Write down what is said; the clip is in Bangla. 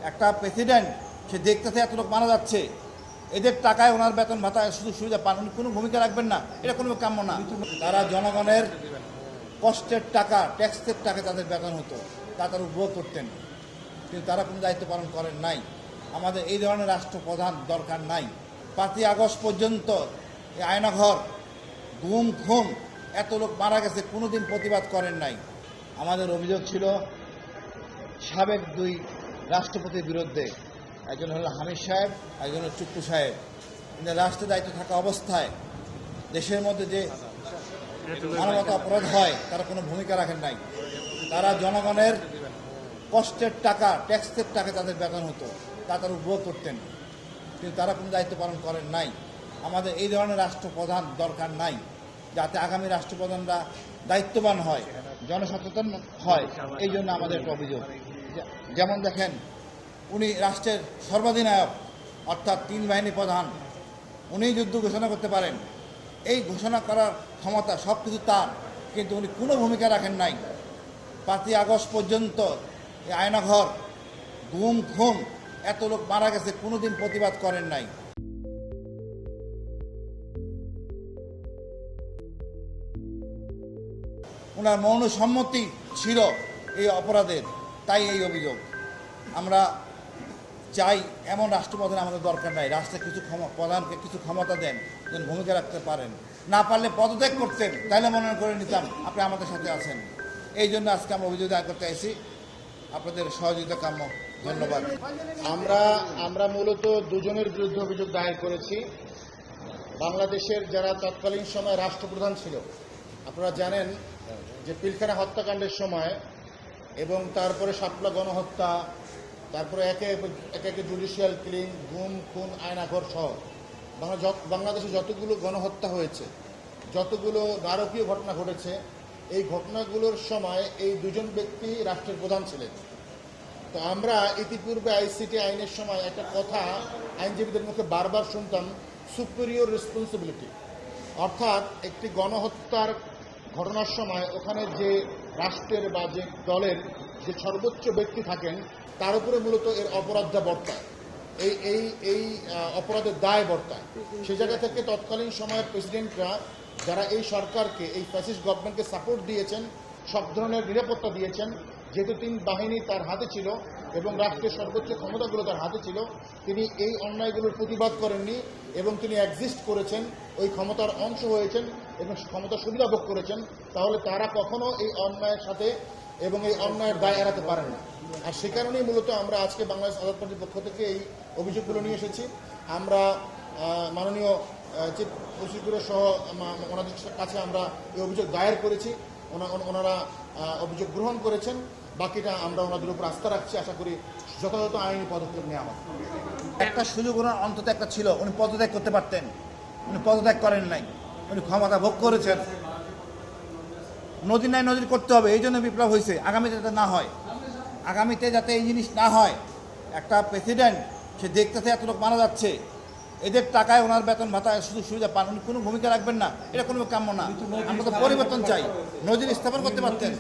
একটা প্রেসিডেন্ট সে দেখতেছে এত লোক মারা যাচ্ছে, এদের টাকায় ওনার বেতন ভাতা শুধু সুবিধা পান, উনি কোনো ভূমিকা রাখবেন না, এটা কোনো কাম্য না। তারা জনগণের কষ্টের টাকা, ট্যাক্সের টাকা তাদের বেতন হতো, তারা উপভোগ করতেন, কিন্তু তারা কোনো দায়িত্ব পালন করেন নাই। আমাদের এই ধরনের রাষ্ট্রপ্রধান দরকার নাই। 5ই আগস্ট পর্যন্ত এই আয়নাঘর, গুম খুন, এত লোক মারা গেছে, কোনোদিন প্রতিবাদ করেন নাই। আমাদের অভিযোগ ছিল সাবেক 2 রাষ্ট্রপতির বিরুদ্ধে, একজন হল হামিদ সাহেব, একজন হল চুপ্পু সাহেব। কিন্তু রাষ্ট্রের দায়িত্ব থাকা অবস্থায় দেশের মধ্যে যে মানবতা অপরাধ হয় তারা কোনো ভূমিকা রাখেন নাই। তারা জনগণের কষ্টের টাকা, ট্যাক্সের টাকা তাদের বেতন হতো, তারা উপভোগ করতেন, কিন্তু তারা কোনো দায়িত্ব পালন করেন নাই। আমাদের এই ধরনের রাষ্ট্রপ্রধান দরকার নাই, যাতে আগামী রাষ্ট্রপ্রধানরা দায়িত্ববান হয়, জনসচেতন হয়। এই জন্য আমাদের একটা অভিযোগ। যেমন দেখেন, উনি রাষ্ট্রের সর্বাধিনায়ক, অর্থাৎ 3 বাহিনী প্রধান, উনিই যুদ্ধ ঘোষণা করতে পারেন। এই ঘোষণা করার ক্ষমতা সব কিছু তার, কিন্তু উনি কোনো ভূমিকা রাখেন নাই। 5ই আগস্ট পর্যন্ত এই আয়নাঘর, গুম খুন, এত লোক মারা গেছে, কোনোদিন প্রতিবাদ করেন নাই। ওনার মৌন সম্মতি ছিল এই অপরাধের, তাই এই অভিযোগ। আমরা চাই এমন রাষ্ট্রপ্রধান আমাদের দরকার নাই। রাষ্ট্রের প্রধানকে কিছু ক্ষমতা দেন, যেন ভূমিকা রাখতে পারেন। না পারলে পদত্যাগ করতেন, তাহলে মনে করে নিতাম আপনি আমাদের সাথে আছেন। এই জন্য আজকে আমরা অভিযোগ দায়ের করতে আইছি, আপনাদের সহযোগিতা কাম্য। ধন্যবাদ। আমরা মূলত 2 জনের বিরুদ্ধে অভিযোগ দায়ের করেছি। বাংলাদেশের যারা তৎকালীন সময় রাষ্ট্রপ্রধান ছিল, আপনারা জানেন যে পিলখানা হত্যাকাণ্ডের সময় এবং তারপরে শাপলা গণহত্যা, তারপরে একে একে জুডিশিয়াল কিলিং, গুম খুন, আয়নাঘর সহ বাংলাদেশে যতগুলো গণহত্যা হয়েছে, যতগুলো নারকীয় ঘটনা ঘটেছে, এই ঘটনাগুলোর সময় এই 2 জন ব্যক্তি রাষ্ট্রের প্রধান ছিলেন। তো আমরা ইতিপূর্বে আইসিটি আইনের সময় একটা কথা আইনজীবীদের মুখে বারবার শুনতাম, সুপিরিয়র রেসপন্সিবিলিটি। অর্থাৎ একটি গণহত্যার ঘটনার সময় ওখানে যে রাষ্ট্রের বা যে দলের যে সর্বোচ্চ ব্যক্তি থাকেন, তার উপরে মূলত এর অপরাধটা বর্তায়, এই অপরাধের দায় বর্তায়। সেই জায়গা থেকে তৎকালীন সময়ের প্রেসিডেন্টরা, যারা এই সরকারকে, এই ফ্যাসিস্ট গভর্নমেন্টকে সাপোর্ট দিয়েছেন, সব ধরনের নিরাপত্তা দিয়েছেন, যেহেতু 3 বাহিনী তার হাতে ছিল এবং রাষ্ট্রের সর্বোচ্চ ক্ষমতাগুলো তার হাতে ছিল, তিনি এই অন্যায়গুলোর প্রতিবাদ করেননি এবং তিনি এক্সিস্ট করেছেন, ওই ক্ষমতার অংশ হয়েছেন এবং ক্ষমতার সুবিধা ভোগ করেছেন। তাহলে তারা কখনো এই অন্যায়ের সাথে এবং এই অন্যায়ের দায় এড়াতে পারেন না। আর সে কারণেই মূলত আমরা আজকে বাংলাদেশ আজাদ পার্টির পক্ষ থেকে এই অভিযোগগুলো নিয়ে এসেছি। আমরা মাননীয় চিফ প্রসিকিউটর সহ ওনাদের কাছে আমরা এই অভিযোগ দায়ের করেছি। ওনারা অভিযোগ গ্রহণ করেছেন। বাকিটা আমরা ওনাদের উপর আস্থা রাখছি। আশা করি যথাযথ আইনি পদক্ষেপ নেওয়া হবে। একটা সুযোগ ওনার অন্তত একটা ছিল, উনি পদত্যাগ করতে পারতেন, উনি পদত্যাগ করেন নাই। উনি ক্ষমতা ভোগ করেছেন। নদী নাই নদীর করতে হবে, এই জন্য বিপ্লব হয়েছে। আগামীতে যাতে না হয়, আগামীতে যাতে এই জিনিস না হয়। একটা প্রেসিডেন্ট সে দেখতেছে এত লোক মারা যাচ্ছে, এদের টাকায় ওনার বেতন ভাতা শুধু সুবিধা পান, উনি কোনো ভূমিকা রাখবেন না, এটা কোনো কাম্য না। আমরা তো পরিবর্তন চাই। নদীর স্থাপন করতে পারতেন।